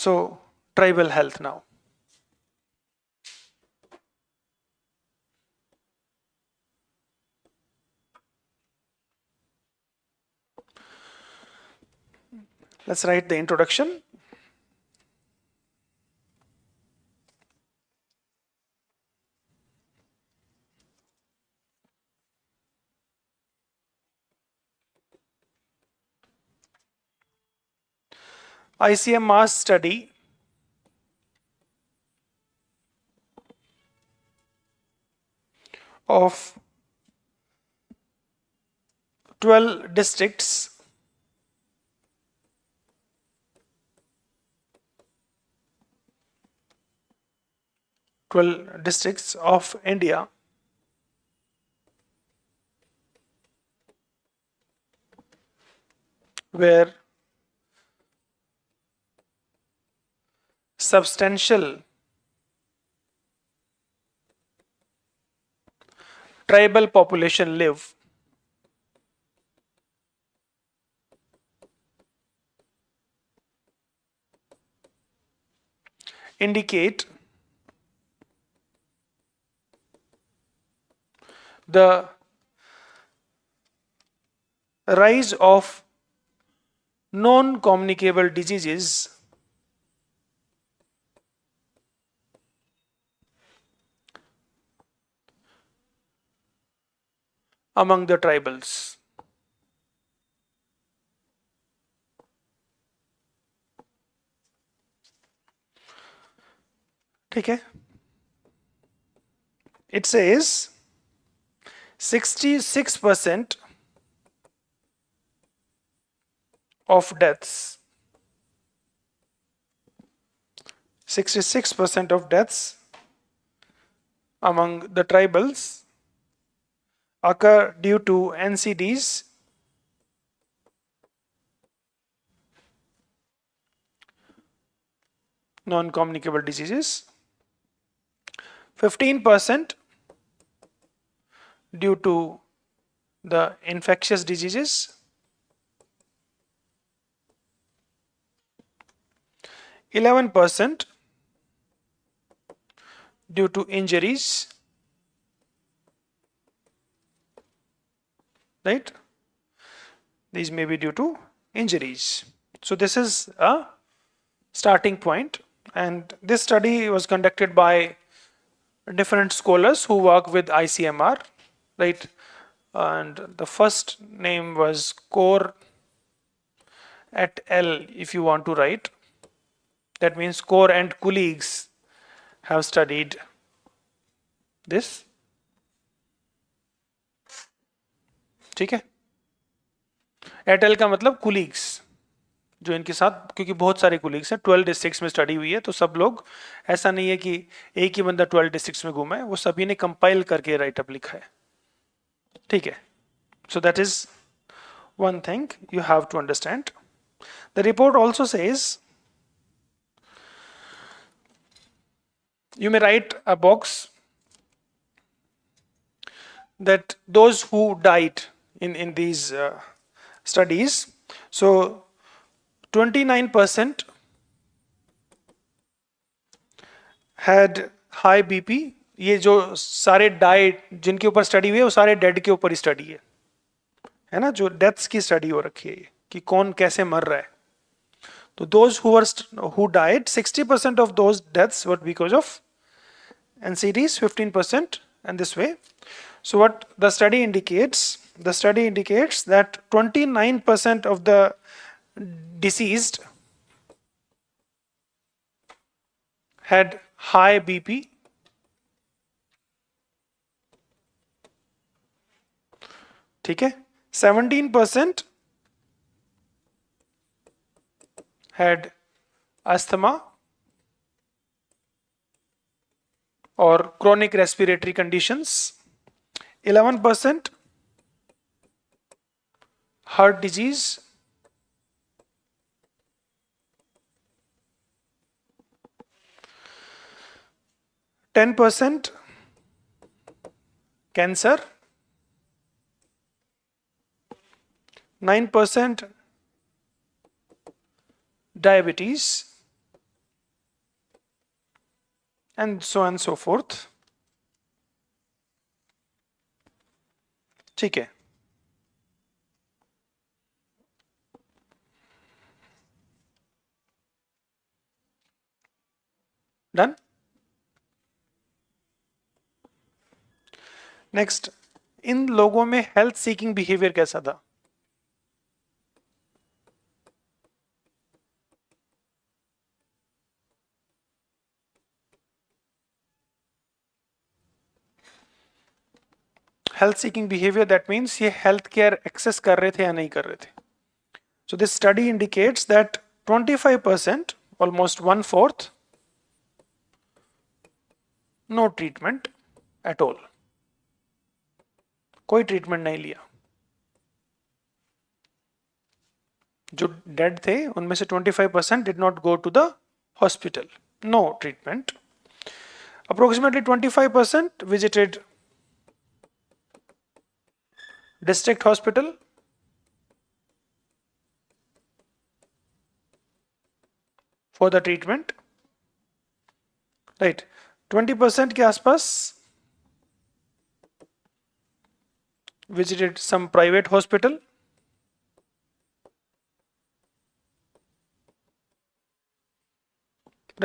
So tribal health now. Let's write the introduction. ICMR study of 12 districts of India where substantial tribal population live. Indicate the rise of non-communicable diseases among the tribals. ठीक है? It says 66% of deaths, 66% of deaths among the tribals occur due to NCDs, non-communicable diseases, 15% due to the infectious diseases, 11% due to injuries, right? These may be due to injuries. So this is a starting point, and this study was conducted by different scholars who work with ICMR, right? And the first name was Core et al. If you want to write, that means Core and colleagues have studied this. ठीक है? Eight L का मतलब colleagues, जो इनके साथ, क्योंकि बहुत सारे कुलीग्स हैं, 12 डिस्ट्रिक्ट्स में स्टडी हुई है, तो सब लोग, ऐसा नहीं है कि एक ही बंदा 12 डिस्ट्रिक्ट्स में घूमा है, वो सभी ने कंपाइल करके राइटअप लिखा है. ठीक है? So that is one thing you have to understand. The report also says you may write a box that those who died in these studies, so 29% had high BP. ये जो सारे died जिनके ऊपर study हुई है वो सारे dead के ऊपर ही स्टडी है ना, जो डेथ्स की स्टडी हो रखी है कि कौन कैसे मर रहा है. तो those who died, 60% of those deaths were because of NCDs, 15% and this way. So what the study indicates that 29% of the deceased had high BP, ठीक है? 17% had asthma or chronic respiratory conditions, 11% heart disease, 10% cancer, 9% diabetes, and so forth. ठीक है, done. Next, इन लोगों में health seeking behaviour कैसा था? Health seeking behaviour, that means ये health care access कर रहे थे या नहीं कर रहे थे. So this study indicates that 25%, almost one fourth, no treatment at all. कोई ट्रीटमेंट नहीं लिया. जो डेड थे उनमें से 25% did not go to the hospital. No treatment. Approximately 25% visited district hospital. For the treatment, right? 20% के आसपास visited some private hospital.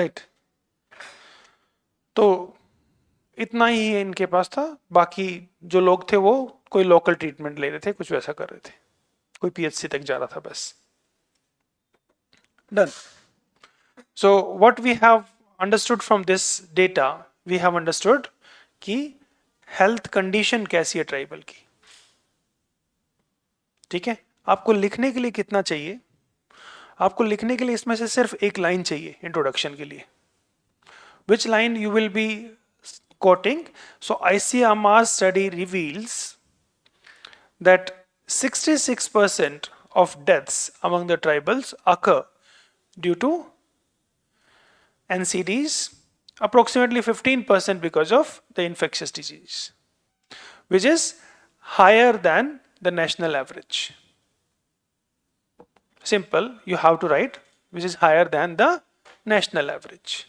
Right? तो इतना ही इनके पास था. बाकी जो लोग थे वो कोई लोकल ट्रीटमेंट ले रहे थे, कुछ वैसा कर रहे थे, कोई पीएचसी तक जा रहा था बस. Done. So what we have understood from this data, we have understood कि हेल्थ कंडीशन कैसी है ट्राइबल की. ठीक है, आपको लिखने के लिए कितना चाहिए? आपको लिखने के लिए इसमें से सिर्फ एक लाइन चाहिए इंट्रोडक्शन के लिए. Which line you will be quoting? So ICMR study reveals that 66% of deaths among the tribals occur due to NCDs, approximately 15% because of the infectious disease, which is higher than the national average. Simple, you have to write which is higher than the national average.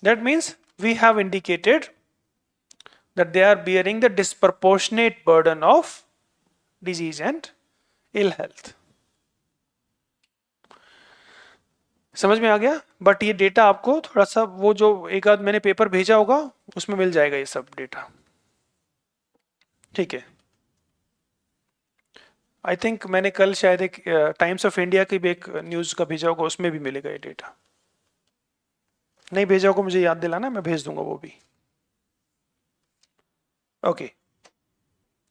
That means we have indicated that they are bearing the disproportionate burden of disease and ill health. समझ में आ गया? But ये data आपको थोड़ा सा वो जो एक आध मैंने पेपर भेजा होगा उसमें मिल जाएगा ये सब डेटा. ठीक है. आई थिंक मैंने कल शायद एक टाइम्स ऑफ इंडिया की भी एक न्यूज का भेजा होगा, उसमें भी मिलेगा ये डेटा. नहीं भेजा होगा मुझे याद दिलाना, मैं भेज दूंगा वो भी. Okay,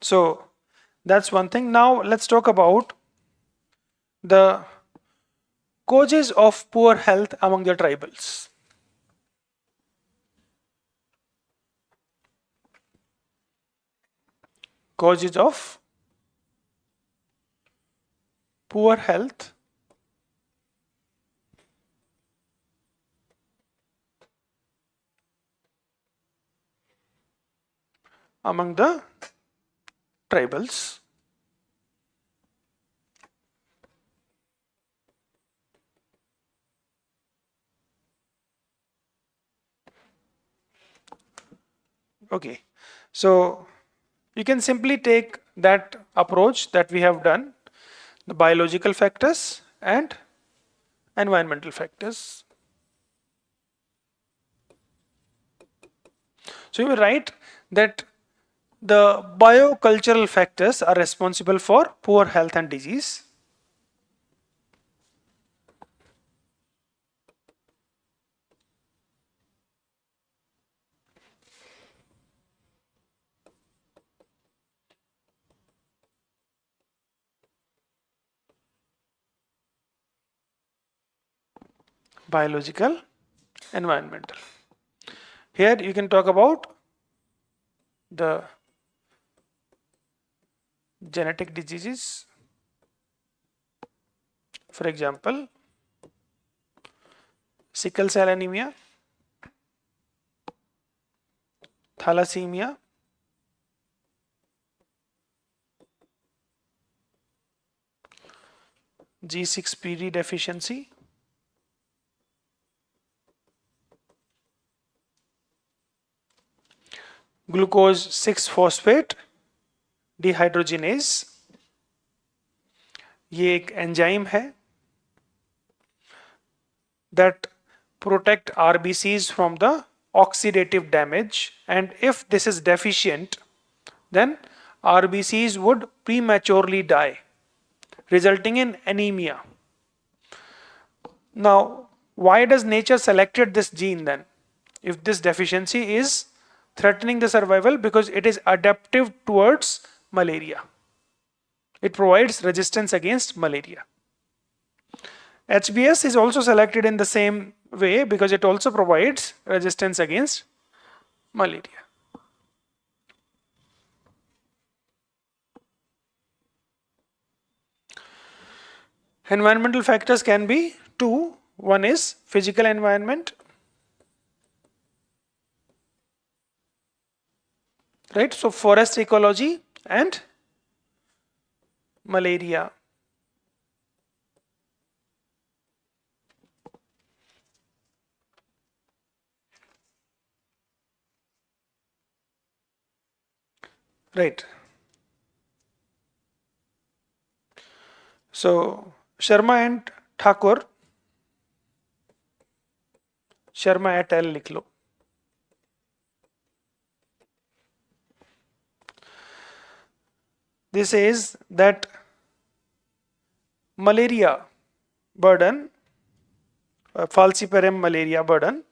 so that's one thing. Now let's talk about the causes of poor health among the tribals. Causes of poor health among the tribals. Okay, so you can simply take that approach that we have done, the biological factors and environmental factors. So you will write that the biocultural factors are responsible for poor health and disease. Biological, environmental. Here you can talk about the genetic diseases. For example, sickle cell anemia, thalassemia, G6PD deficiency, glucose 6 phosphate dehydrogenase, ये एक enzyme है that protect RBCs from the oxidative damage, and if this is deficient then RBCs would prematurely die, resulting in anemia. Now, why does nature selected this gene then? If this deficiency is threatening the survival, because it is adaptive towards malaria. It provides resistance against malaria. HBS is also selected in the same way because it also provides resistance against malaria. Environmental factors can be two. One is physical environment, right? So forest ecology and malaria. Right. So Sharma and Thakur, Sharma et al लिख लो. This is that malaria burden, falciparum malaria burden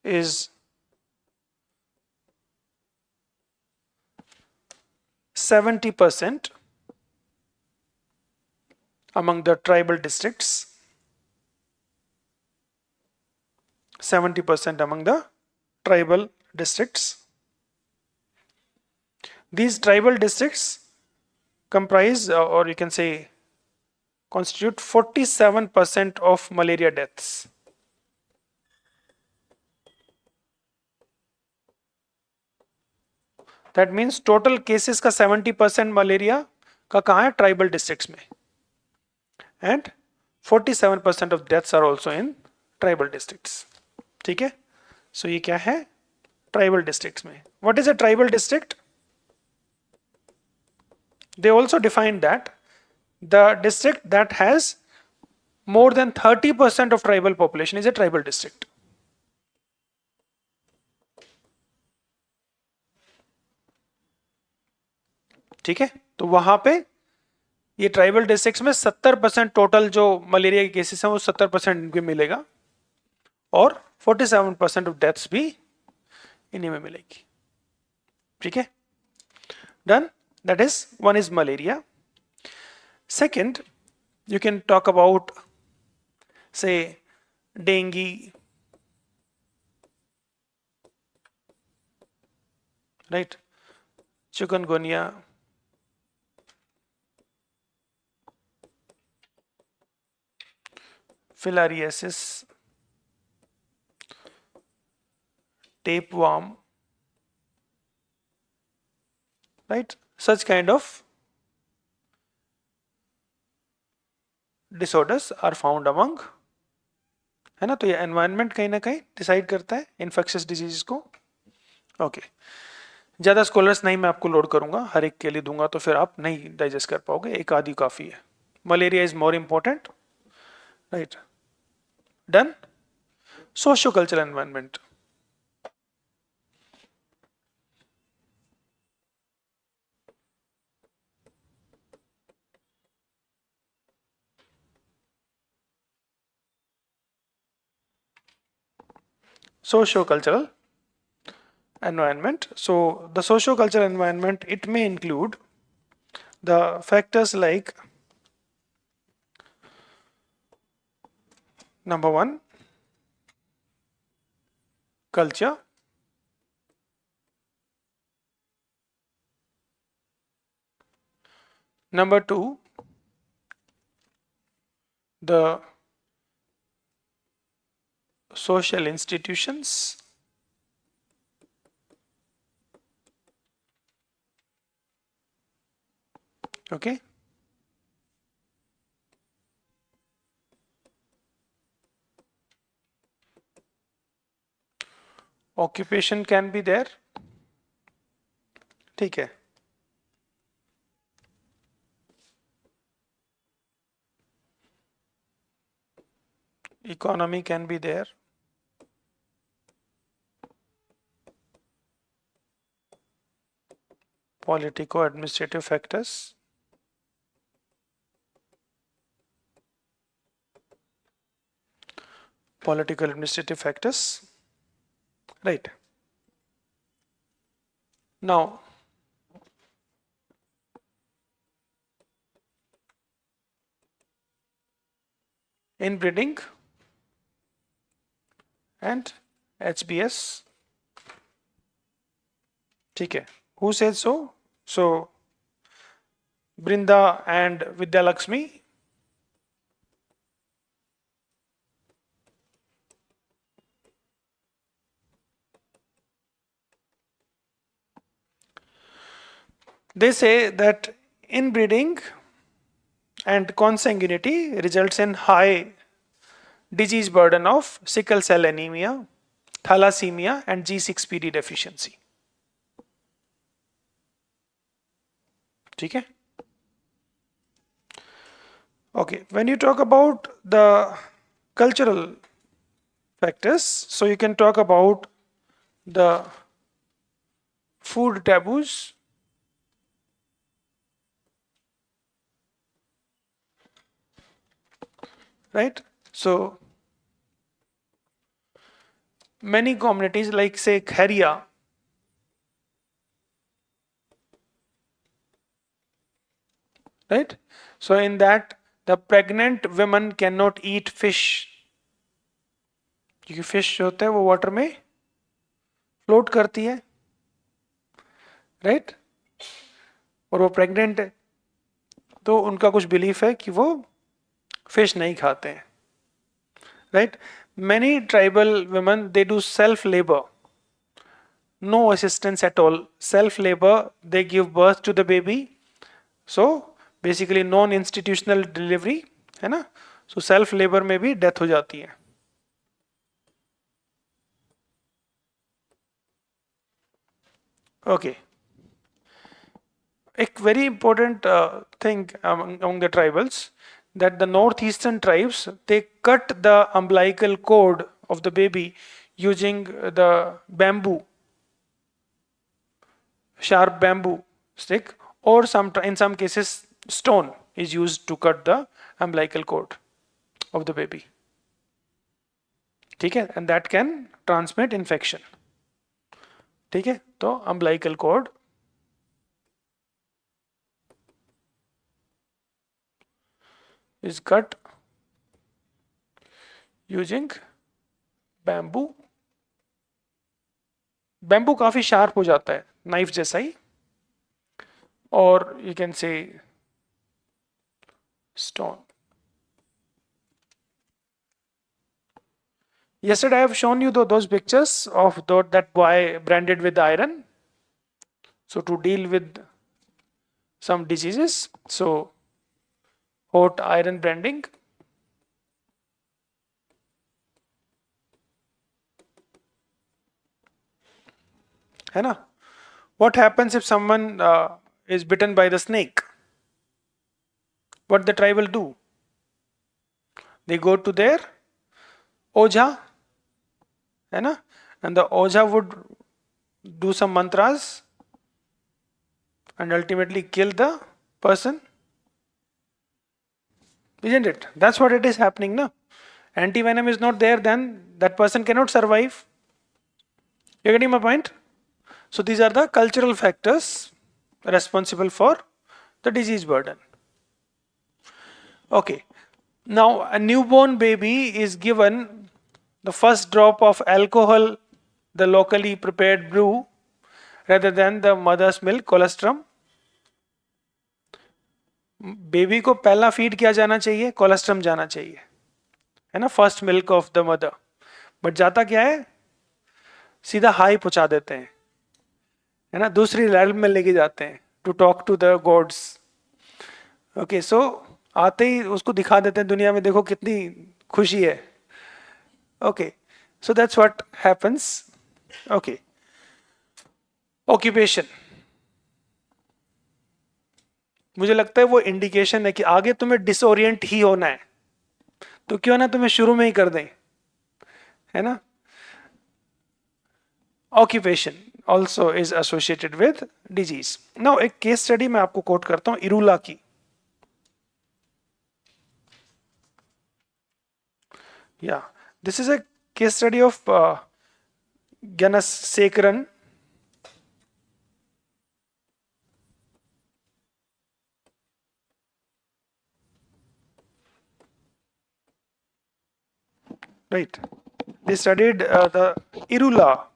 is 70% among the tribal districts. 70% among the tribal districts. These tribal districts comprise, or you can say, constitute 47% of malaria deaths. That means total cases का 70% malaria का कहाँ है? Tribal districts में, and 47% of deaths are also in tribal districts. ठीक है, so ये क्या है? ट्राइबल डिस्ट्रिक्ट्स में. What is a tribal district? They also define that the district that has more than 30% of tribal population is a tribal district. ठीक है, तो वहां पे ये ट्राइबल डिस्ट्रिक्ट्स में 70% टोटल जो मलेरिया के केसेस हैं वो 70% इनके मिलेगा, और 47% ऑफ डेथ्स भी इन्हीं में मिलेगी. ठीक है, done. That is, one is malaria. Second, you can talk about, say, dengue, right? Chikungunya, filariasis, tapeworm, right? Such kind of disorders are found among, है ना? तो ये environment कहीं ना कहीं डिसाइड करता है infectious diseases को. ओके, ज़्यादा स्कॉलर्स नहीं मैं आपको लोड करूंगा, हर एक के लिए दूंगा तो फिर आप नहीं डाइजेस्ट कर पाओगे, एक आधी काफ़ी है. Malaria is more important, right. Done. Socio-cultural environment. Socio-cultural environment. So the socio-cultural environment, it may include the factors like, number one, culture. Number two, the social institutions. Okay. Occupation can be there, ठीक है. Economy can be there. Politico-administrative factors. Political administrative factors. Right. Now, inbreeding and HBS. ठीक है. Who says so? So, Brinda and Vidya Lakshmi. They say that inbreeding and consanguinity results in high disease burden of sickle cell anemia, thalassemia, and G6PD deficiency. ठीक है? Okay, when you talk about the cultural factors, so you can talk about the food taboos, right? So many communities like say Kharia, right? So in that the pregnant women cannot eat fish, क्योंकि fish जो होता है वो water में float करती है, right? और वो pregnant है, तो उनका कुछ belief है कि वो fish नहीं खाते हैं, right? Many tribal women, they do self labor, no assistance at all, self labor, they give birth to the baby, so basically non institutional delivery है ना, so self labor में भी death हो जाती है. Okay, a very important thing among the tribals, that the northeastern tribes, they cut the umbilical cord of the baby using the bamboo, sharp bamboo stick, or in some cases stone is used to cut the umbilical cord of the baby. ठीक है, and that can transmit infection. ठीक है, तो umbilical cord is cut using bamboo. Bamboo काफी sharp हो जाता है, knife जैसा ही, or you can say stone. Yesterday I have shown you those pictures of that boy branded with iron. So to deal with some diseases, so hot iron branding. है ना? What happens if someone is bitten by the snake? What the tribe will do? They go to their Ojha, है ना? And the Ojha would do some mantras and ultimately kill the person. Isn't it? That's what it is happening now. Anti-venom is not there, then that person cannot survive. You're getting my point? So these are the cultural factors responsible for the disease burden. Okay. Now a newborn baby is given the first drop of alcohol, the locally prepared brew, rather than the mother's milk, colostrum. Baby को पहला feed क्या जाना चाहिए? Colostrum जाना चाहिए, है ना, first milk of the mother. But जाता क्या है? सीधा हाई पहुंचा देते हैं, है ना, दूसरी रेल्म में लेके जाते हैं to talk to the gods. Okay, so आते ही उसको दिखा देते हैं दुनिया में, देखो कितनी खुशी है. Okay, so that's what happens. Okay, occupation, मुझे लगता है वो इंडिकेशन है कि आगे तुम्हें डिसोरिएंट ही होना है, तो क्यों ना तुम्हें शुरू में ही कर दें, है ना। Occupation also is associated with disease. Now एक केस स्टडी मैं आपको कोट करता हूं इरूला की। या this is a case study of Ganasekaran. Right. They studied the Irula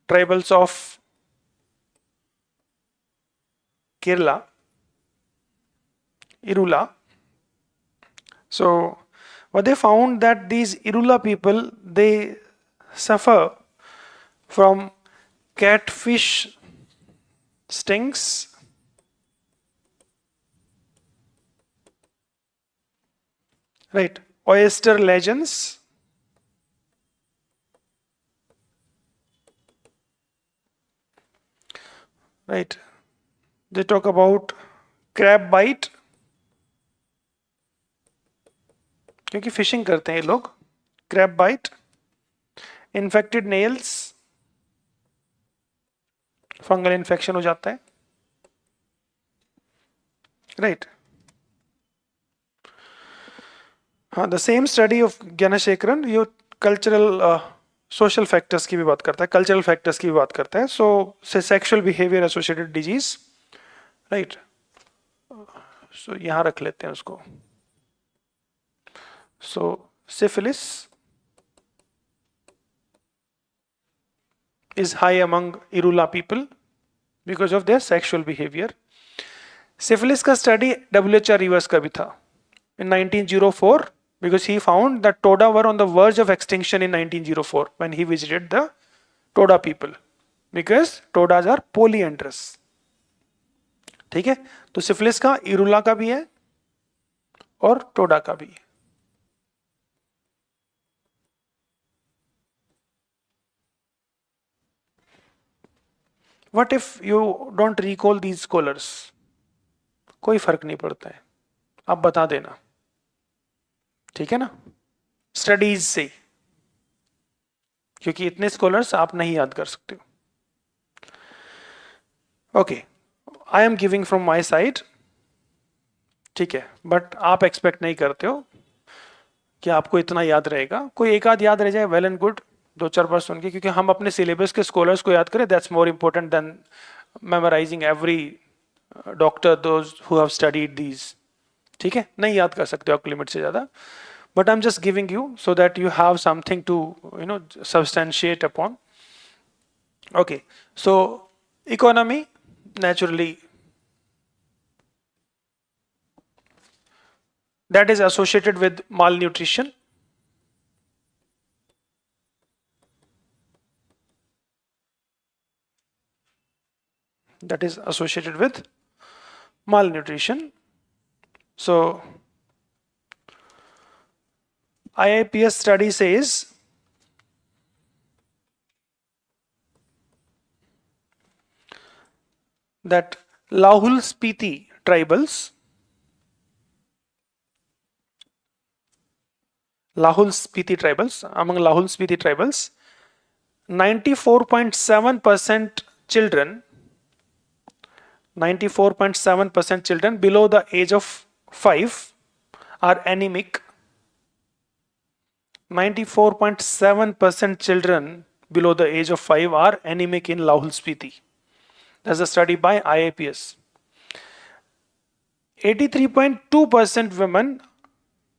tribals of Kerala. Irula. So what they found that these Irula people, they suffer from catfish stings, right, oyster lesions, right, they talk about crab bite, क्योंकि fishing करते हैं ये लोग, crab bite, infected nails, fungal infection हो जाता है, right. हाँ, the same study of Gnanasekaran ये कल्चरल सोशल फैक्टर्स की भी बात करता है, कल्चरल फैक्टर्स की भी बात करता है। So say sexual behaviour associated disease, right. So यहाँ रख लेते हैं उसको। So syphilis is high among Irula people because of their sexual behavior. Syphilis का study WHR रिवर्स का भी था in 1904 because he found that Toda were on the verge of extinction in 1904 when he visited the Toda people because Todas are polyandrous. ठीक है, तो syphilis का इरुला का भी है और टोडा का भी है। What if you don't recall these scholars? कोई फर्क नहीं पड़ता है, आप बता देना, ठीक है ना, स्टडीज से, क्योंकि इतने स्कॉलर्स आप नहीं याद कर सकते हो। Okay, I am giving from my side, ठीक है, बट आप एक्सपेक्ट नहीं करते हो कि आपको इतना याद रहेगा। कोई एक आध याद रह जाए, वेल एंड गुड, दो चार बार सुन के, क्योंकि हम अपने सिलेबस के स्कॉलर्स को याद करें, that's more important than memorising every doctor those who have studied these. ठीक है, नहीं याद कर सकते हो आप लिमिट से ज़्यादा, but I'm just giving you so that you have something to substantiate upon. Okay, so economy, naturally that is associated with malnutrition. That is associated with malnutrition. So IAPS study says that Lahul Spiti tribals, among Lahul Spiti tribals, 94.7% children, 94.7% children below the age of 5 are anemic. 94.7% children below the age of 5 are anemic in Lahul Spiti. That's a study by IAPS. 83.2% women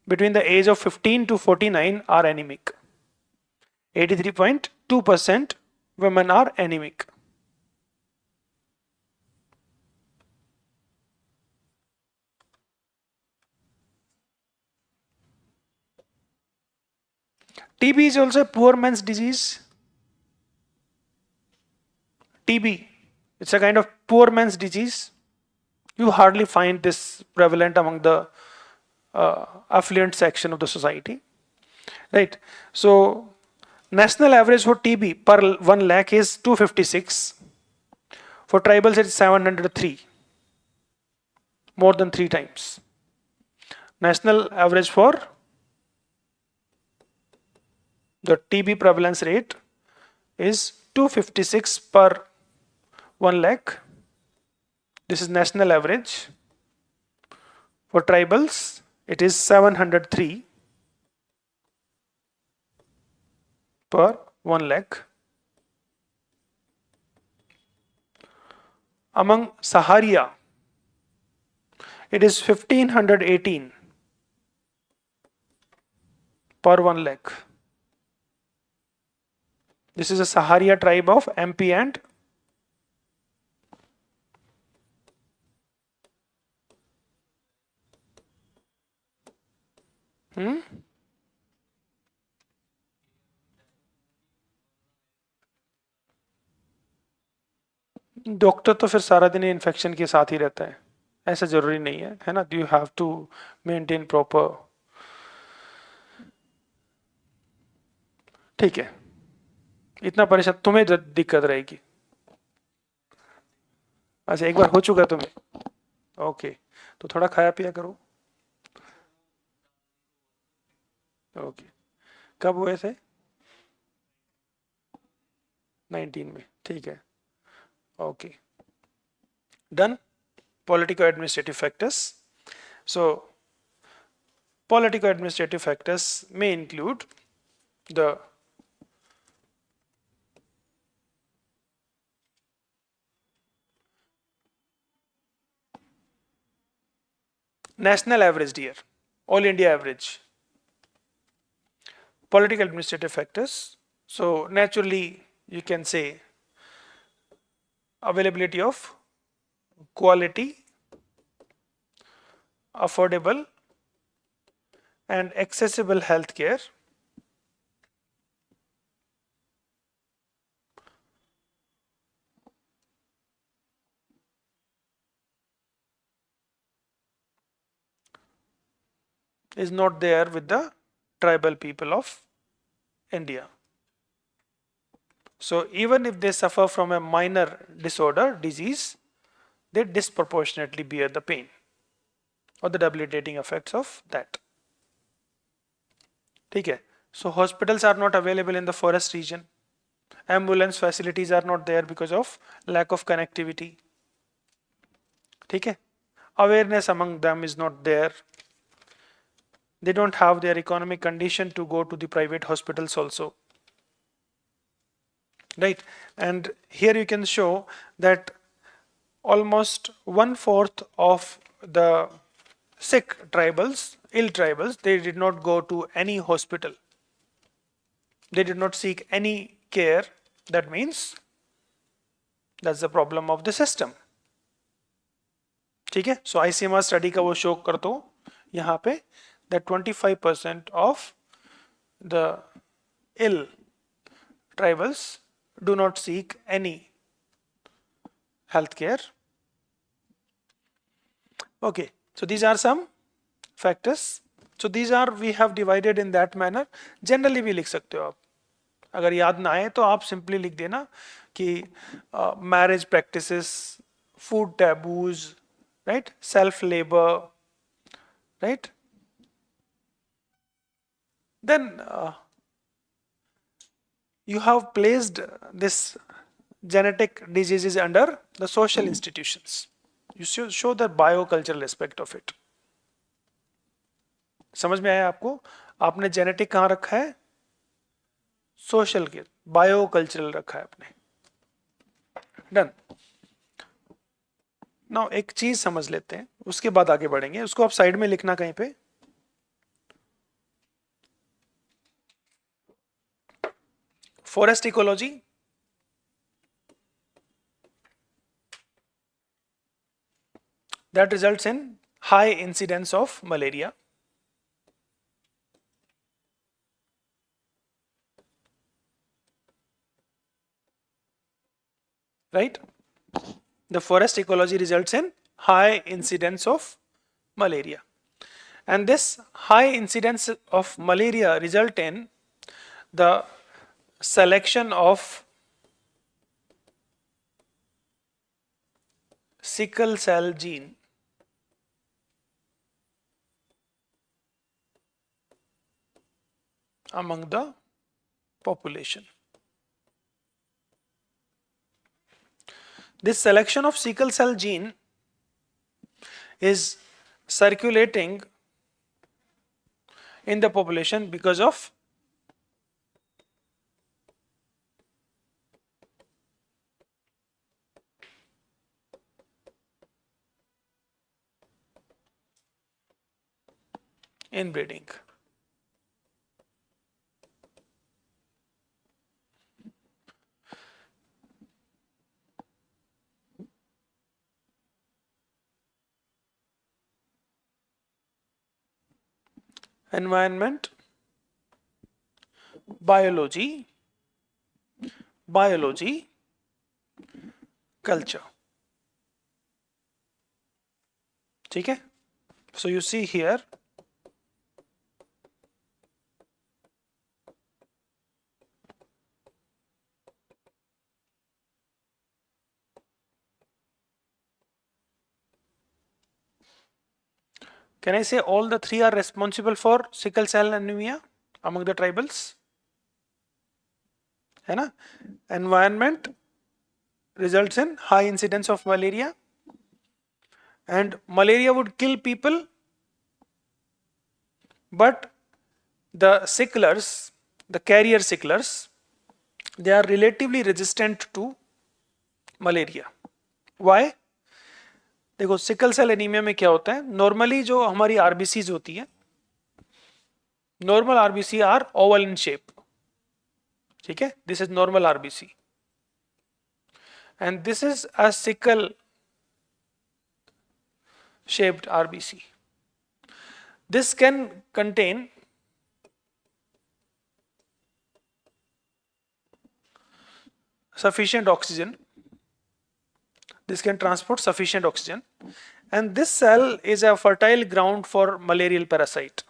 between the age of 15 to 49 are anemic. 83.2% women are anemic. TB is also a poor man's disease. TB, it's a kind of poor man's disease. You hardly find this prevalent among the affluent section of the society, right? So National average for TB per 1 lakh is 256. For tribals, it's 703, more than 3 times. National average for the TB prevalence rate is 256 per 1 lakh. This is national average. For tribals, it is 703 per 1 lakh. Among Saharia, it is 1518 per 1 lakh. This is a Saharia tribe of MP and doctor तो फिर सारा दिन infection के साथ ही रहता है, ऐसा जरूरी नहीं है ना. You have to maintain proper. ठीक है, इतना परेशान तुम्हें दिक्कत रहेगी. अच्छा, एक बार हो चुका तुम्हें. ओके, तो थोड़ा खाया पिया करो. ओके, कब हुए थे? 19 में. ठीक है, okay, done. Political administrative factors. So, political administrative factors may include the national average, dear, all India average. Political administrative factors. So, naturally, you can say availability of quality, affordable, and accessible healthcare. Is not there with the tribal people of India. So even if they suffer from a minor disorder, disease, they disproportionately bear the pain or the debilitating effects of that. ठीक है. So hospitals are not available in the forest region. Ambulance facilities are not there because of lack of connectivity. ठीक है. Awareness among them is not there. They don't have their economic condition to go to the private hospitals also. Right. And here you can show that almost 1/4 of the sick tribals, ill tribals, they did not go to any hospital. They did not seek any care. That means that's the problem of the system. ठीक है. So ICMR study का वो show कर दो यहाँ पे, that 25% of the ill tribals do not seek any healthcare. Okay, so these are some factors. So these are, we have divided in that manner. Generally भी लिख सकते हो आप, अगर याद ना आए तो आप simply लिख देना कि marriage practices, food taboos, right, self labor, right. Then you have placed this genetic diseases under the social institutions. You show the biocultural aspect of it. समझ में आया आपको? आपने जेनेटिक कहाँ रखा है? सोशल के, बायोकल्चरल रखा है आपने. डन. नाउ एक चीज समझ लेते हैं, उसके बाद आगे बढ़ेंगे. उसको आप साइड में लिखना कहीं पे. Forest ecology, that results in high incidence of malaria. Right? The forest ecology results in high incidence of malaria. And this high incidence of malaria result in the selection of sickle cell gene among the population. This selection of sickle cell gene is circulating in the population because of inbreeding. Environment, biology, culture. ठीक है? So you see here, can I say all the three are responsible for sickle cell anemia among the tribals? है ना? Environment results in high incidence of malaria, and malaria would kill people, but the sicklers, the carrier sicklers, they are relatively resistant to malaria. Why? देखो sickle cell anaemia में क्या होता है, normally जो हमारी RBCs होती है, normal RBC are oval in shape. ठीक है, this is normal RBC and this is a sickle shaped RBC. This can contain sufficient oxygen. This can transport sufficient oxygen, and this cell is a fertile ground for malarial parasite.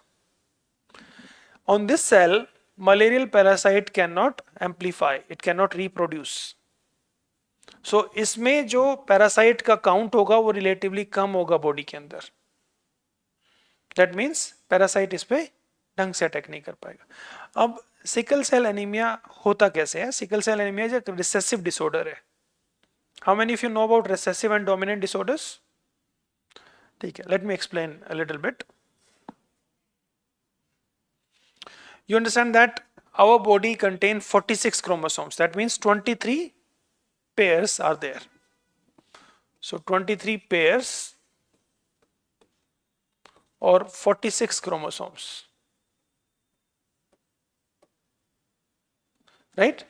On this cell, malarial parasite cannot amplify, it cannot reproduce. So इसमें जो parasite का count होगा वो relatively कम होगा body के अंदर. That means parasite इस पे ढंग से अटैक नहीं कर पाएगा. अब सिकल सेल एनीमिया होता कैसे है? सिकल सेल एनीमिया एक रिसेसिव डिसऑर्डर है. How many of you know about recessive and dominant disorders? ठीक है, let me explain a little bit. You understand that our body contains 46 chromosomes. That means 23 pairs are there. So 23 pairs or 46 chromosomes. Right?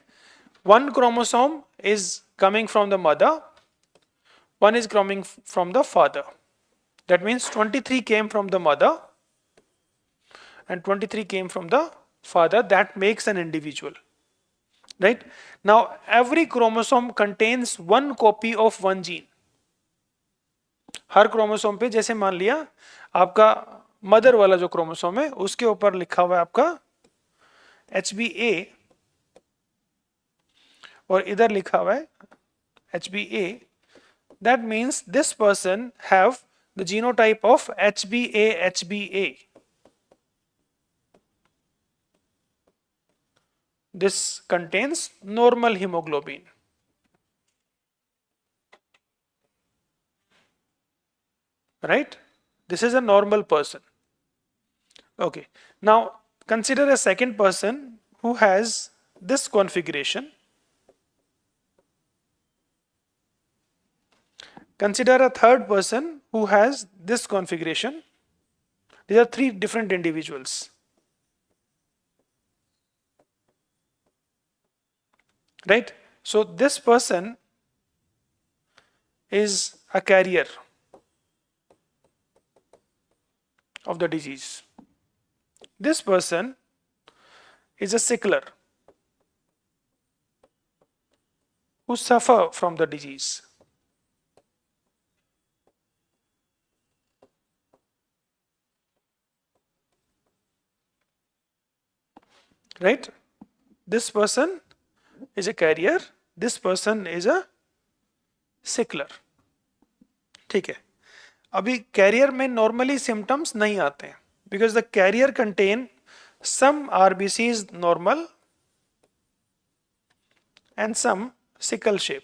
One chromosome is coming from the mother, one is coming from the father. That means 23 came from the mother and 23 came from the father. That makes an individual. Right? Now every chromosome contains one copy of one gene. Her chromosome पे जैसे मान लिया आपका mother वाला जो chromosome है उसके ऊपर लिखा हुआ है आपका HBA और इधर लिखा हुआ है HBA. That means this person have the genotype of HBA. This contains normal hemoglobin. Right? This is a normal person. Okay. Now consider a second person who has this configuration. Consider a third person who has this configuration. These are three different individuals. Right? So this person is a carrier of the disease. This person is a sickler who suffer from the disease. Right? This person is a carrier, this person is a sickler. ठीक है, अभी career में normally symptoms नहीं आते हैं because the carrier contain some RBCs normal and some sickle shape.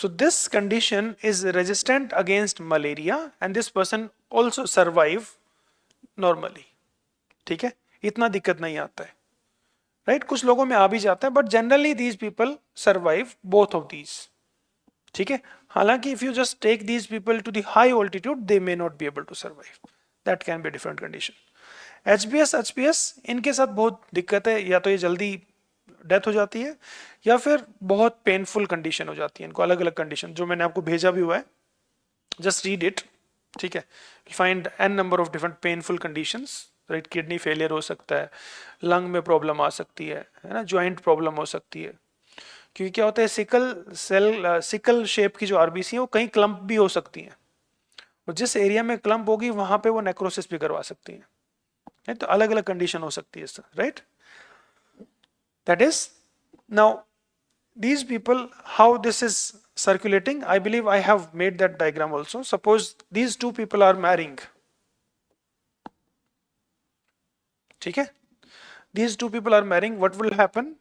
So this condition is resistant against malaria and this person also survive normally. ठीक है, इतना दिक्कत नहीं आता है, राइट कुछ लोगों में आ भी जाता है but generally these people survive both of these. ठीक है, हालांकि if you just take these people to the high altitude they may not be able to survive, that can be different condition. HBS इनके साथ बहुत दिक्कत है, या तो ये जल्दी डेथ हो जाती है या फिर बहुत पेनफुल कंडीशन हो जाती है इनको, अलग अलग कंडीशन जो मैंने आपको भेजा भी हुआ है, जस्ट रीड इट. ठीक है, find an number of different painful conditions, right. Kidney failure हो सकता है, लंग में प्रॉब्लम आ सकती है ना, ज्वाइंट प्रॉब्लम हो सकती है, क्योंकि क्या होता है सिकल शेप की जो आरबीसी है वो कहीं क्लम्प भी हो सकती है, और जिस एरिया में क्लम्प होगी वहां पे वो नेक्रोसिस भी करवा सकती है. तो अलग अलग कंडीशन हो सकती है, right. That is, now these people, how this is circulating, I believe I have made that diagram also. Suppose these two people are marrying. ठीक है, these two people are marrying, what will happen?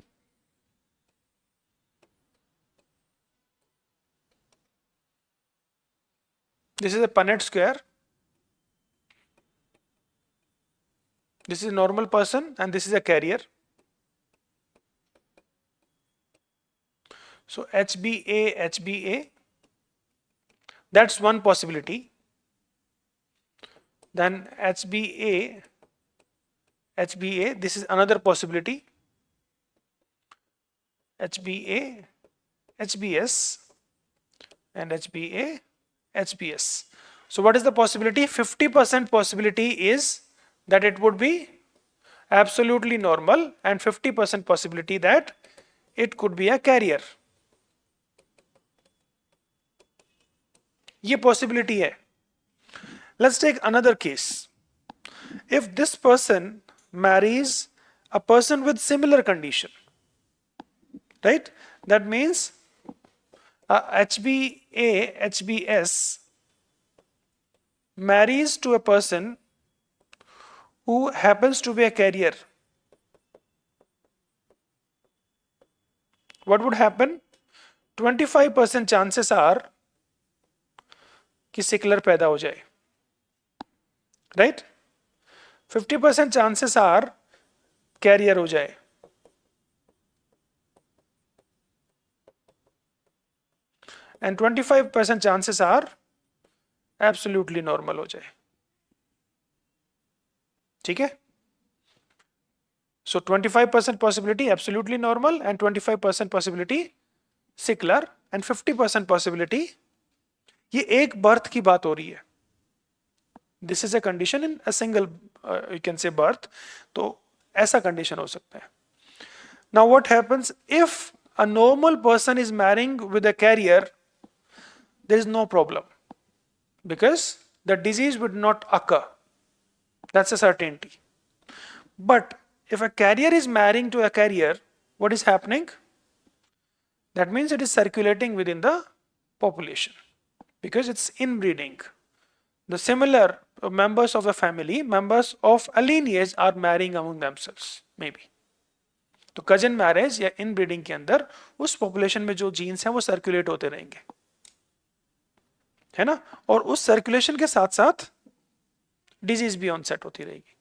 This is a Punnett square. This is a normal person and this is a carrier. So HBA, that's one possibility. Then HBA, this is another possibility. HBA, HBS, and HBA, HBS. So what is the possibility? 50% possibility is that it would be absolutely normal and 50% possibility that it could be a carrier. ये possibility है. Let's take another case. If this person marries a person with similar condition, right? That means HBA, HBS marries to a person who happens to be a carrier. What would happen? 25% chances are कि सिकलर पैदा हो जाए, right. 50% chances are carrier हो जाए, and 25% chances are absolutely normal हो जाए. ठीक है, so 25% possibility absolutely normal and 25% possibility sickler and 50% possibility. ये एक बर्थ की बात हो रही है. This is a condition in a single you can say birth, तो ऐसा कंडीशन हो सकता है. Now what happens if a normal person is marrying with a carrier, there is no problem because the disease would not occur, that's a certainty. But if a carrier is marrying to a carrier, what is happening? That means it is circulating within the population because it's inbreeding. The similar members of a family, members of a lineage are marrying among themselves, maybe. तो cousin marriage या inbreeding के अंदर उस population में जो genes हैं वो circulate होते रहेंगे, है ना, और उस circulation के साथ साथ disease भी onset होती रहेगी.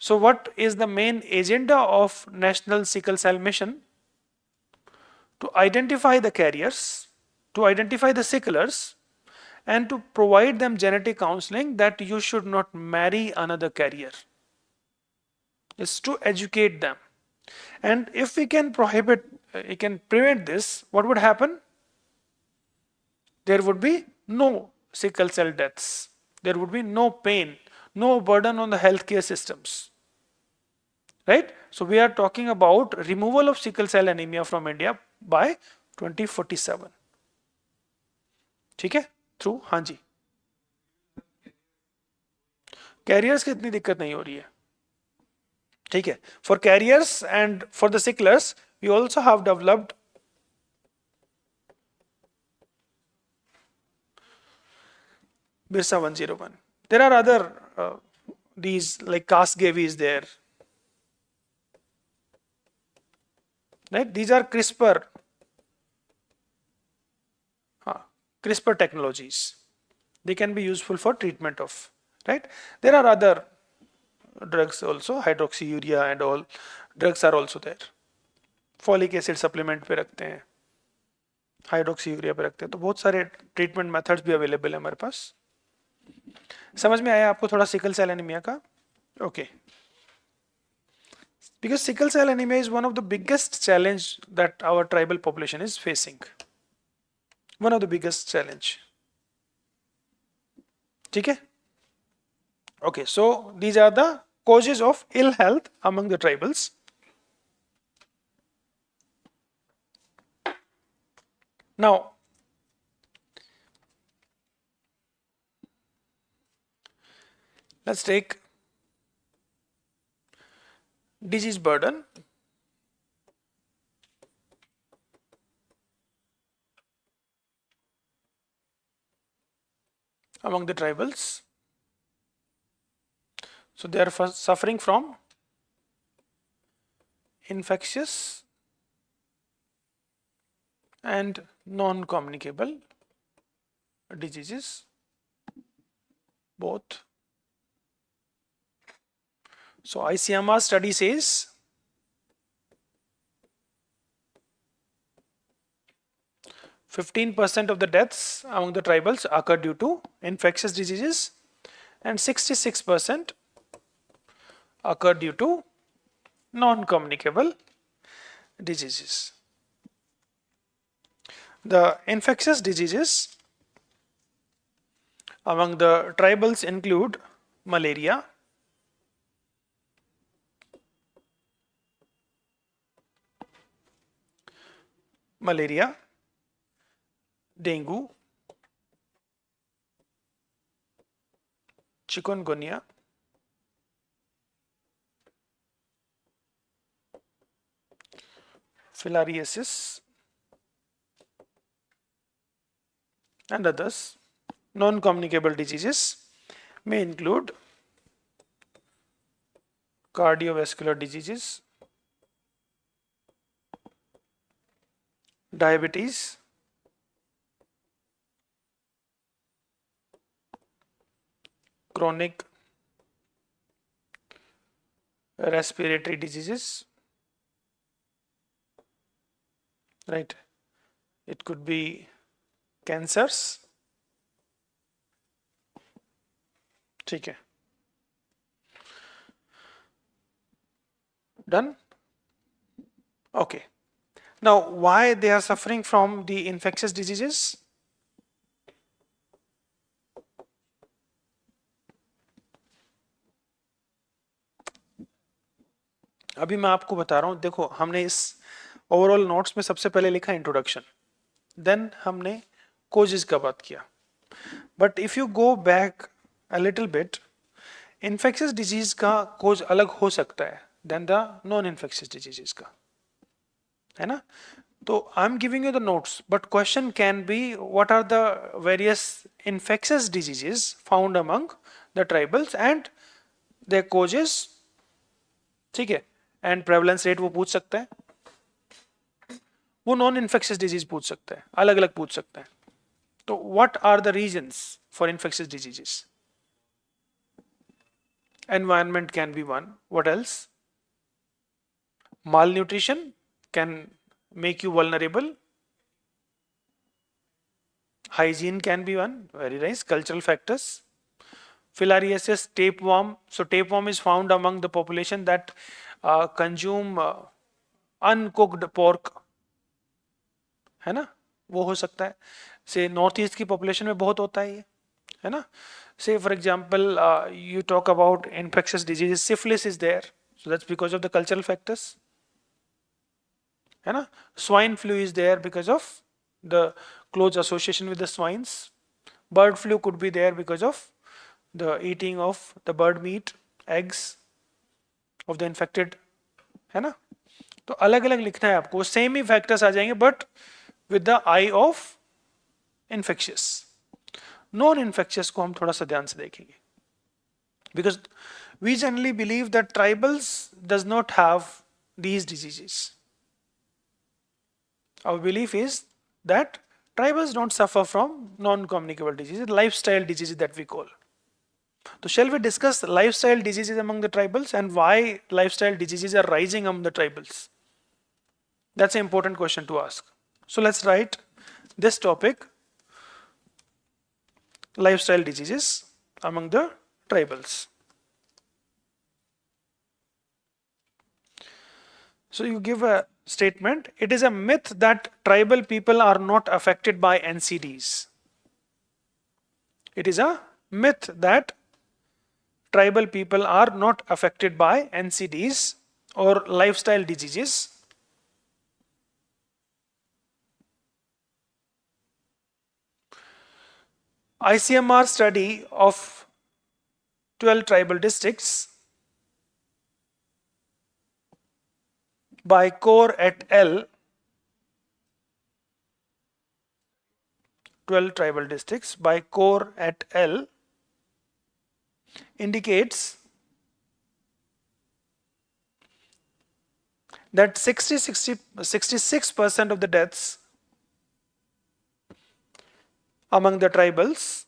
So what is the main agenda of National Sickle Cell Mission? To identify the carriers, to identify the sicklers, and to provide them genetic counseling that you should not marry another carrier. It's to educate them. And if we can prevent this, what would happen? There would be no sickle cell deaths. There would be no pain, no burden on the healthcare systems, right? So we are talking about removal of sickle cell anemia from India by 2047. ठीक है, through, हाँ जी. Carriers की इतनी दिक्कत नहीं हो रही है, ठीक है. For carriers and for the sicklers, we also have developed Birsa 101. There are other these like Casgevy is there, right? These are CRISPR technologies. They can be useful for treatment of, right? There are other drugs also, hydroxyurea and all drugs are also there. Folic acid supplement पे रखते हैं, hydroxyurea पे रखते हैं, तो बहुत सारे treatment methods भी अवेलेबल है हमारे पास. समझ में आया आपको थोड़ा सिकल सेल एनीमिया का? Okay. Because sickle cell anemia is one of the biggest challenge that our tribal population is facing. One of the biggest challenge. ठीक है? Okay, so these are the causes of ill health among the tribals. Now, let's take disease burden. Among the tribals. So they are suffering from infectious and non-communicable diseases, both. So ICMR study says 15% of the deaths among the tribals occur due to infectious diseases and 66% occur due to non-communicable diseases. The infectious diseases among the tribals include malaria, dengue, chikungunya, filariasis, and others. Non-communicable diseases may include cardiovascular diseases, diabetes, chronic respiratory diseases, right? It could be cancers. ठीक है. Done? Okay. Now, why they are suffering from the infectious diseases? अभी मैं आपको बता रहा हूं. देखो, हमने इस ओवरऑल नोट्स में सबसे पहले लिखा इंट्रोडक्शन, देन हमने कोजेस का बात किया. But if you go back a little bit, infectious disease का कोज अलग हो सकता है then the non infectious diseases का, है ना? तो I am giving you the notes, but question can be what are the various infectious diseases found among the tribals and their causes. ठीक है. एंड प्रेवलेंस रेट वो पूछ सकता है, वो नॉन इन्फेक्शियस डिजीज पूछ सकता है, अलग अलग पूछ सकता है. तो what are the reasons for infectious diseases? Environment can be one. What else? Malnutrition can make you vulnerable. Hygiene can be one. Very nice. Cultural factors. Filariasis, tapeworm. So tapeworm is found among the population that consume uncooked pork. है ना? वो हो सकता है. से north east की population में बहुत होता है ये, है ना? Say for example, you talk about infectious diseases, syphilis is there, so that's because of the cultural factors, है ना? Swine flu is there because of the close association with the swines. Bird flu could be there because of the eating of the bird meat, eggs, of the infected, है ना। तो अलग अलग लिखना है आपको, सेम ही फैक्टर्स आ जाएंगे but with the eye of infectious. Non infectious को हम थोड़ा सा ध्यान से देखेंगे, because we generally believe that tribals does not have these diseases. Our belief is that tribals don't suffer from non-communicable diseases, lifestyle diseases that we call. So shall we discuss lifestyle diseases among the tribals and why lifestyle diseases are rising among the tribals? That's an important question to ask. So let's write this topic, lifestyle diseases among the tribals. So you give a statement, it is a myth that tribal people are not affected by NCDs. It is a myth that tribal people are not affected by NCDs or lifestyle diseases. ICMR study of 12 tribal districts by Kaur et al. 12 tribal districts by Kaur et al. Indicates that 66% of the deaths among the tribals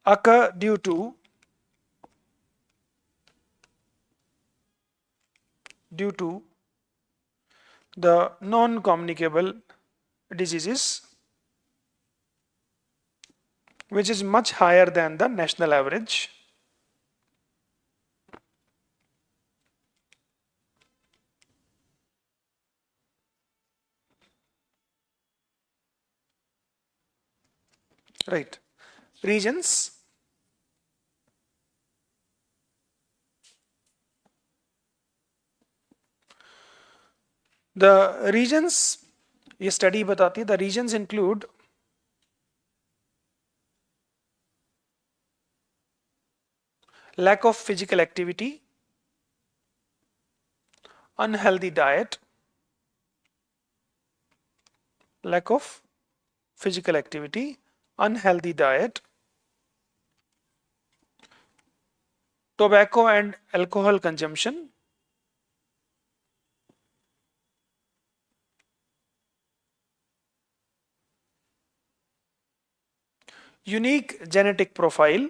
occur due to the non-communicable diseases, which is much higher than the national average. Right. Regions. The regions, ये study बताती है, the regions include lack of physical activity, unhealthy diet, lack of physical activity, unhealthy diet, tobacco and alcohol consumption, unique genetic profile,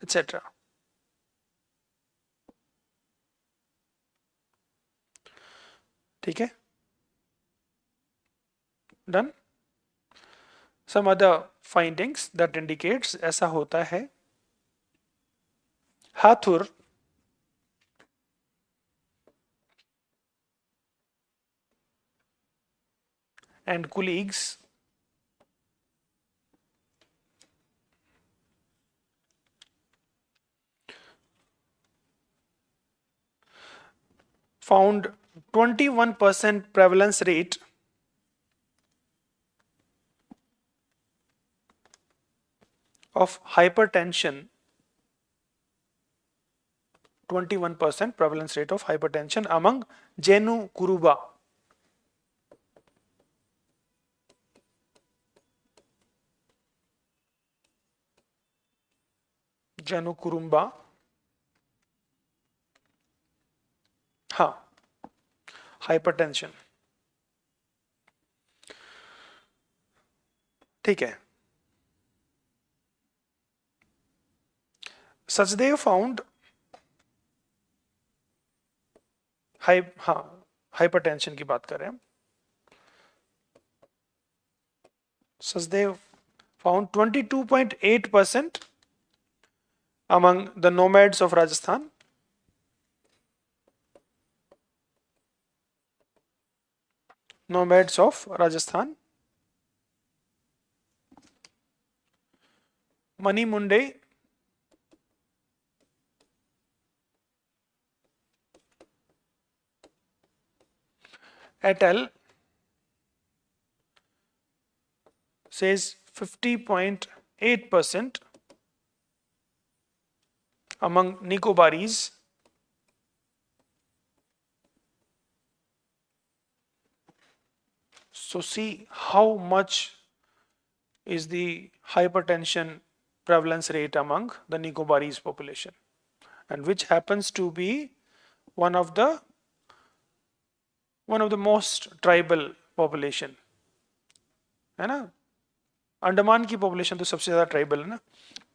etc. ठीक है, done. Some other findings that indicates ऐसा होता है. Hathur and colleagues found 21% prevalence rate of hypertension, 21% prevalence rate of hypertension among Jenu Kuruba. Jenu Kurumba. हाँ, hypertension. ठीक है. Sachdev found hypertension की बात कर रहे हैं. Sachdev found 22.8% among the nomads of Rajasthan. Nomads of Rajasthan. Mani Munde et al. Says 50.8% among Nicobaris so see how much is the hypertension prevalence rate among the Nicobaris population, and which happens to be one of the most tribal population, है ना. अंडमान की population तो सबसे ज़्यादा tribal है ना,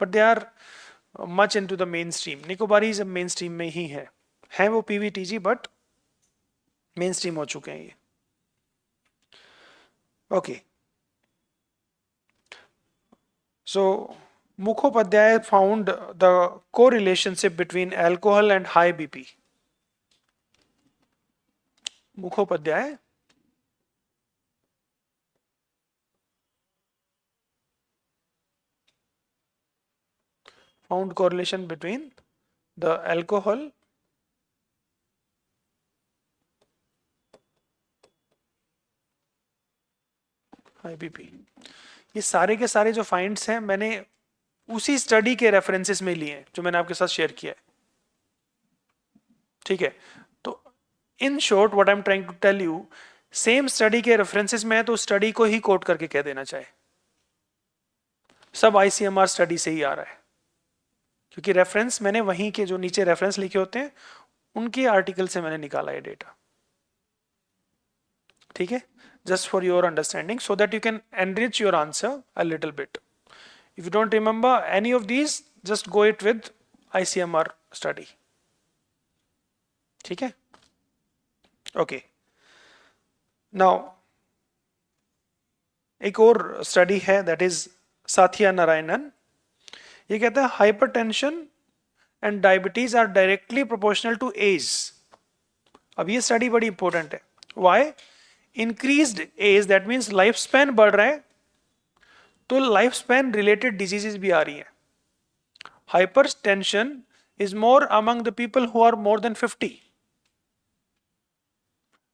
but they are much into the mainstream. Nicobarese mainstream में ही है वो पीवीटीजी, बट मेन स्ट्रीम हो चुके हैं ये. Okay, so Mukhopadhyay found the correlationship between alcohol and high BP. Mukhopadhyay found correlation between the alcohol high BP. ये सारे के सारे जो फाइंड्स हैं मैंने उसी स्टडी के रेफरेंसेस में लिए हैं जो मैंने आपके साथ शेयर किया है. ठीक है, तो in short what I am trying to tell you, same study के रेफरेंसेस में है तो स्टडी को ही कोट करके कह देना चाहिए. सब आईसीएमआर स्टडी से ही आ रहा है, क्योंकि रेफरेंस मैंने वहीं के जो नीचे रेफरेंस लिखे होते हैं उनके आर्टिकल से मैंने निकाला है डेटा. ठीक है, just for your understanding so that you can enrich your answer a little bit. If you don't remember any of these, just go it with ICMR study. ठीक है, okay. Now एक और स्टडी है that is साथिया नारायणन. ये कहता है hypertension and diabetes are directly proportional to age. अब ये स्टडी बड़ी इंपॉर्टेंट है. Why? Increased age that means life span बढ़ रहा है, तो लाइफ स्पैन रिलेटेड डिजीजेस भी आ रही है. Hypertension is more among the people who are more than 50.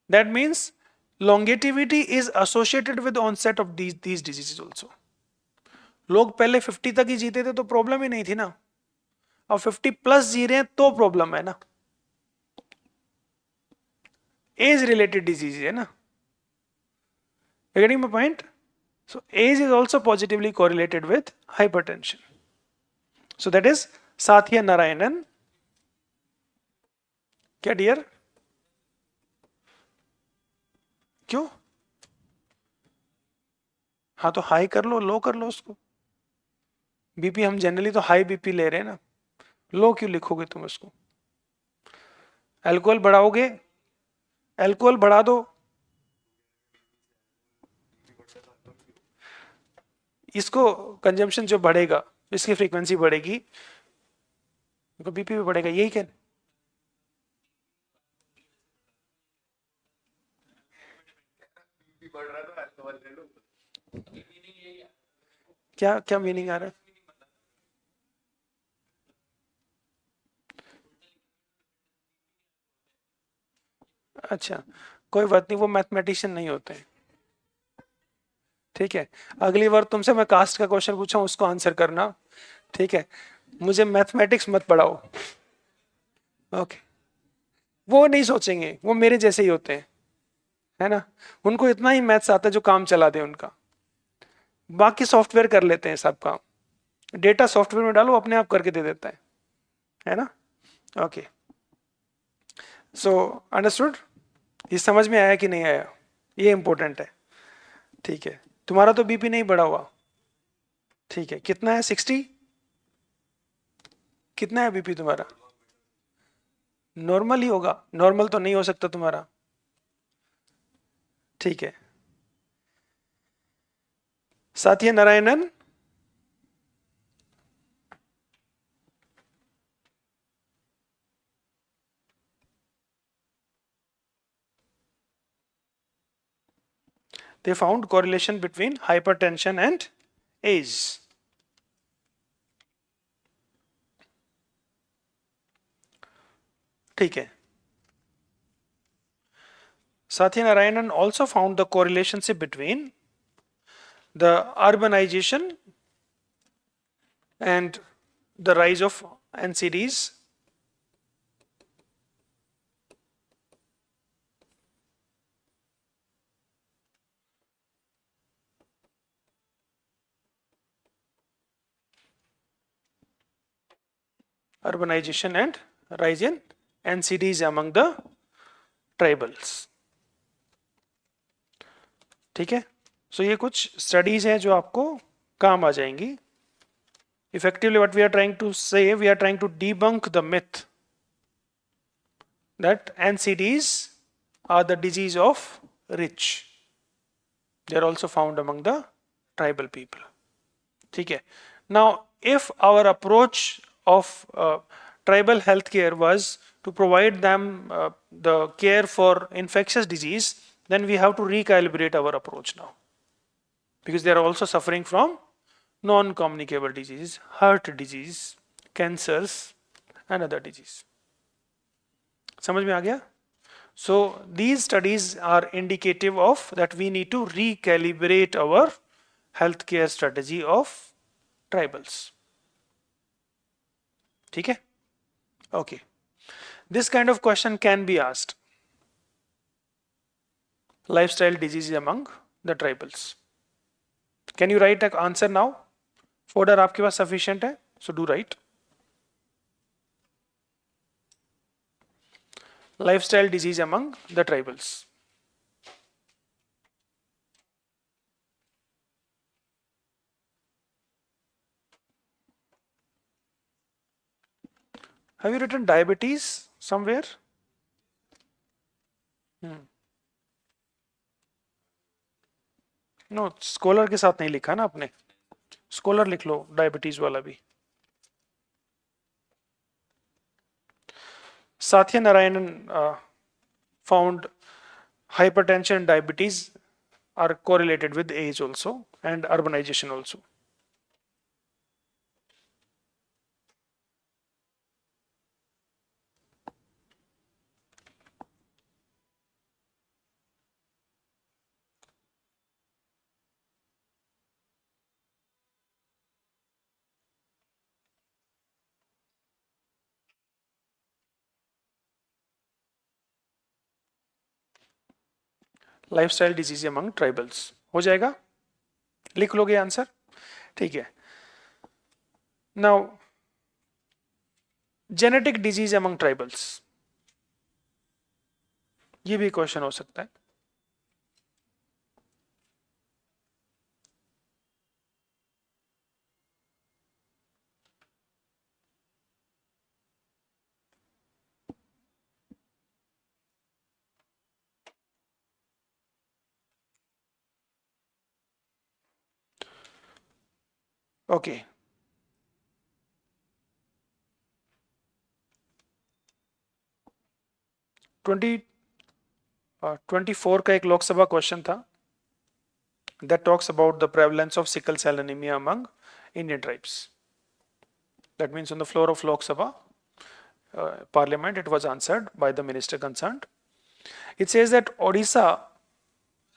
That means longevity is associated with the onset of these diseases also. लोग पहले 50 तक ही जीते थे तो प्रॉब्लम ही नहीं थी ना, अब 50 प्लस जी रहे हैं तो प्रॉब्लम है ना. एज रिलेटेड डिजीज है ना. Getting my point? So age is also positively correlated with hypertension. So that is Sathya Narayanan. क्या डियर? क्यों? हाँ तो हाई कर लो, लो कर लो उसको. बीपी हम जनरली तो हाई बीपी ले रहे हैं ना, लो क्यों लिखोगे तुम उसको? अल्कोहल बढ़ाओगे, अल्कोहल बढ़ा दो, इसको कंजम्पशन जो बढ़ेगा इसकी फ्रीक्वेंसी बढ़ेगी, बीपी भी बढ़ेगा. यही क्या क्या क्या मीनिंग आ रहा है? अच्छा, कोई बात नहीं, वो मैथमेटिशियन नहीं होते हैं. ठीक है, अगली बार तुमसे मैं कास्ट का क्वेश्चन पूछा उसको आंसर करना. ठीक है, मुझे मैथमेटिक्स मत पढ़ाओ. ओके, वो नहीं सोचेंगे, वो मेरे जैसे ही होते हैं, है ना. उनको इतना ही मैथ्स आता है जो काम चला दे उनका, बाकी सॉफ्टवेयर कर लेते हैं सब काम. डेटा सॉफ्टवेयर में डालो अपने आप करके दे देता है ना. Okay, so understood. ये समझ में आया कि नहीं आया? ये इंपॉर्टेंट है. ठीक है, तुम्हारा तो बीपी नहीं बढ़ा हुआ. ठीक है, कितना है? 60. कितना है बीपी तुम्हारा? नॉर्मल ही होगा, नॉर्मल तो नहीं हो सकता तुम्हारा. ठीक है, साथी Narayanan. They found correlation between hypertension and age. ठीक है, Satyanarayanan also found the correlationship between the urbanization and the rise of NCDs and rise in NCDs among the tribals. ठीक है, सो ये कुछ स्टडीज हैं जो आपको काम आ जाएंगी. Effectively what we are trying to say, we are trying to debunk the myth that NCDs are the disease of rich. They are also found among the tribal people. ठीक है. Now, if our approach of tribal healthcare was to provide them the care for infectious disease, then we have to recalibrate our approach now, because they are also suffering from non-communicable diseases, heart disease, cancers and other disease. समझ में आ गया? So these studies are indicative of that we need to recalibrate our healthcare strategy of tribals. ठीक है? Okay. This kind of question can be asked. Lifestyle diseases among the tribals. Can you write an answer now? Fodder आपके पास sufficient है, so do write. Lifestyle disease among the tribals. Have you written diabetes somewhere? No, scholar के साथ नहीं लिखा ना आपने. Scholar लिख लो diabetes वाला भी. Satyanarayanan found hypertension and diabetes are correlated with age also and urbanization also. Lifestyle disease among tribals हो जाएगा, लिख लोगे आंसर. ठीक है. Now genetic disease among tribals, ये भी क्वेश्चन हो सकता है. ओके. 24 का एक लोकसभा क्वेश्चन था that talks about the prevalence of sickle cell anemia among Indian tribes. That means on the floor of Lok Sabha Parliament, it was answered by the minister concerned. It says that Odisha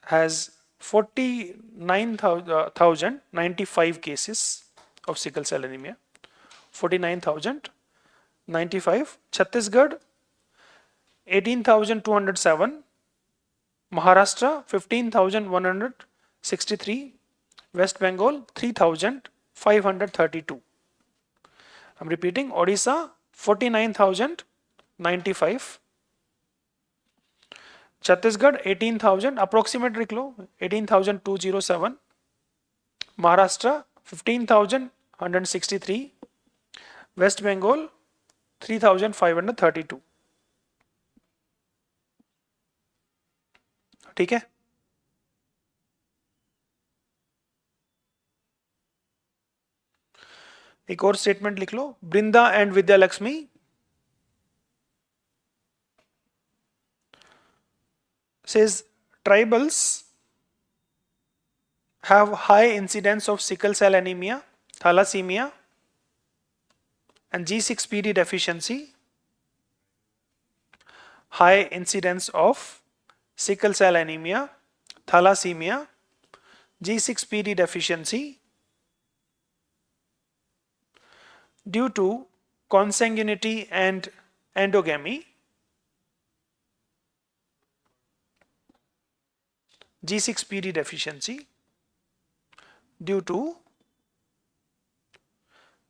has 49,095 cases of sickle cell anemia. 49,095. Chhattisgarh 18,207. Maharashtra 15,163. West Bengal 3,532. I'm repeating. Odisha 49,095. Chhattisgarh 18,000, approximate लिख लो 18,207. Maharashtra 15,163. West Bengal 3,532. ठीक है. एक और statement लिख लो. Brinda and Vidya Lakshmi says tribals have high incidence of sickle cell anemia, thalassemia and G6PD deficiency, high incidence of sickle cell anemia, thalassemia, G6PD deficiency due to consanguinity and endogamy, G6PD deficiency due to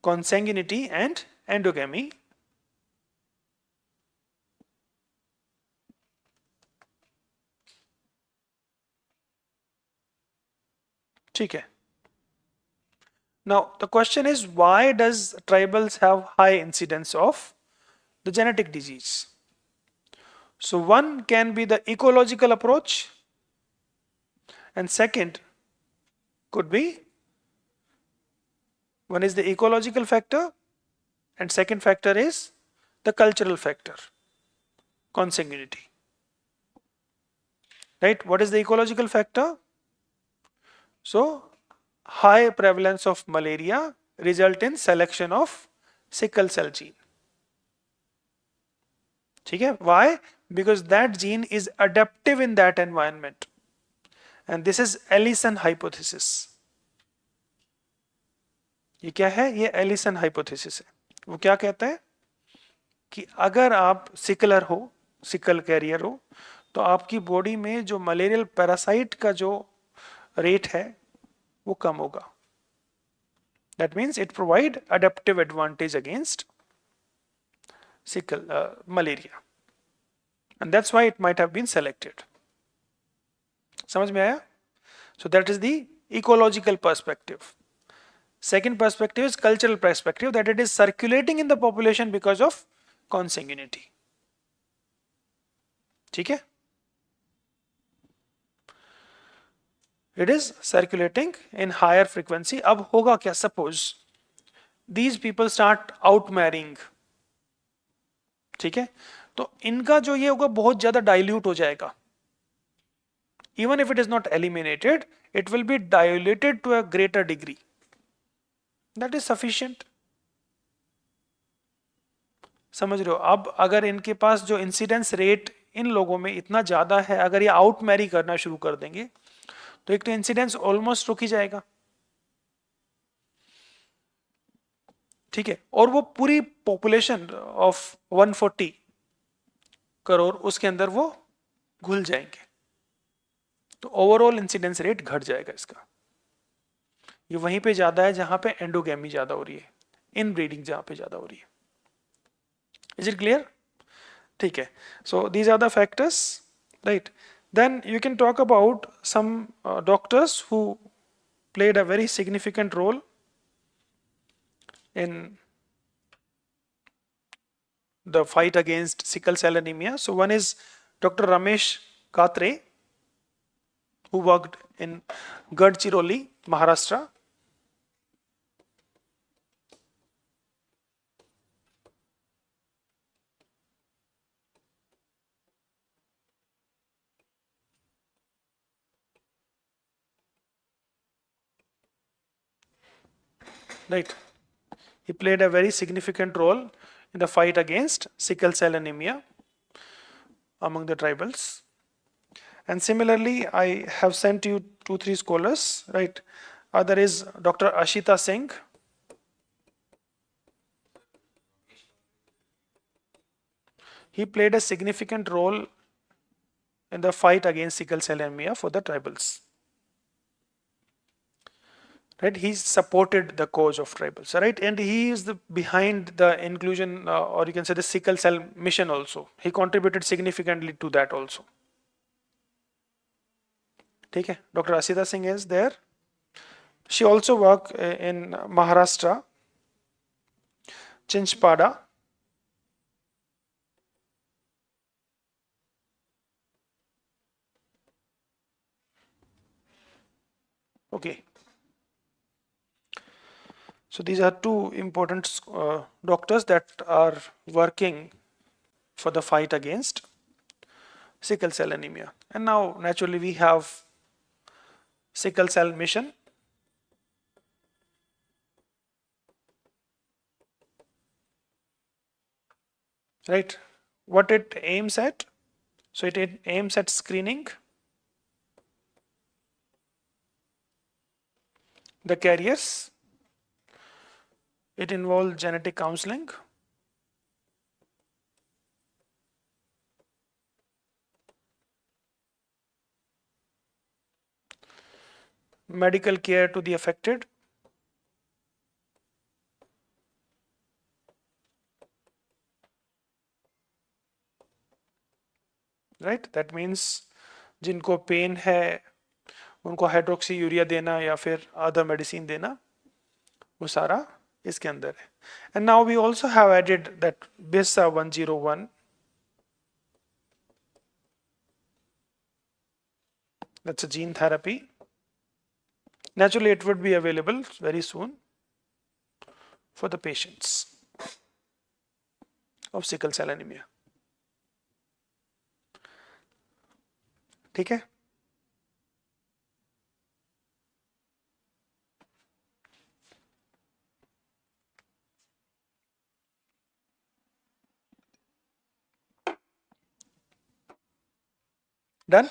consanguinity and endogamy, ठीक है. Now the question is, why does tribals have high incidence of the genetic disease? So one can be the ecological approach, and second could be, one is the ecological factor and second factor is the cultural factor, consanguinity. Right? What is the ecological factor? So high prevalence of malaria result in selection of sickle cell gene. ठीक है? Why? Because that gene is adaptive in that environment. And this is Ellison hypothesis. ये क्या है? ये Allison hypothesis है. वो क्या कहता है कि अगर आप सिकलर हो, सिकल कैरियर हो, तो आपकी बॉडी में जो मलेरियल पैरासाइट का जो रेट है वो कम होगा. That means it provide adaptive advantage against sickle malaria, and that's why it might have been selected. समझ में आया? So that is the ecological perspective. Second perspective is cultural perspective, that it is circulating in the population because of consanguinity. ठीक है? It is circulating in higher frequency. अब होगा क्या? Suppose these people start out marrying. ठीक है? तो इनका जो ये होगा बहुत ज्यादा dilute हो जाएगा. Even if it is not eliminated, it will be diluted to a greater degree. That is sufficient. समझ रहे हो? अब अगर इनके पास जो इंसिडेंस रेट इन लोगों में इतना ज्यादा है, अगर ये आउट मैरी करना शुरू कर देंगे तो एक तो इंसिडेंस ऑलमोस्ट रुक ही जाएगा. ठीक है? और वो पूरी पॉपुलेशन ऑफ 140 करोड़ उसके अंदर वो घुल जाएंगे, तो ओवरऑल इंसिडेंस रेट घट जाएगा इसका. ये वहीं पे ज्यादा है जहां पे एंडोगेमी ज्यादा हो रही है, इन ब्रीडिंग जहां पे ज्यादा हो रही है. Is it clear? ठीक है. So these are the factors, right. Then you can talk about some doctors who played a very significant role in the fight against sickle cell anemia. So one is Dr. Ramesh Katre, who worked in Gadchiroli, Maharashtra. Right. He played a very significant role in the fight against sickle cell anemia among the tribals. And similarly, I have sent you 2-3 scholars, right? Other is Dr. Ashita Singh. He played a significant role in the fight against sickle cell anemia for the tribals. Right, he supported the cause of tribals, right, and he is behind the inclusion, or you can say the sickle cell mission also. He contributed significantly to that also. ठीक है? Dr. Asita Singh is there. She also worked in Maharashtra, Chinchpada. Okay. So these are two important doctors that are working for the fight against sickle cell anemia. And now naturally we have sickle cell mission. Right? What it aims at? So it aims at screening the carriers. It involves genetic counseling, medical care to the affected, right? That means जिनको pen है उनको hydroxy urea देना या फिर other medicine देना, वो सारा इसके अंदर है. And now we also have added that BISA 101. That's a gene therapy. Naturally, it would be available very soon for the patients of sickle cell anemia. ठीक है. Done?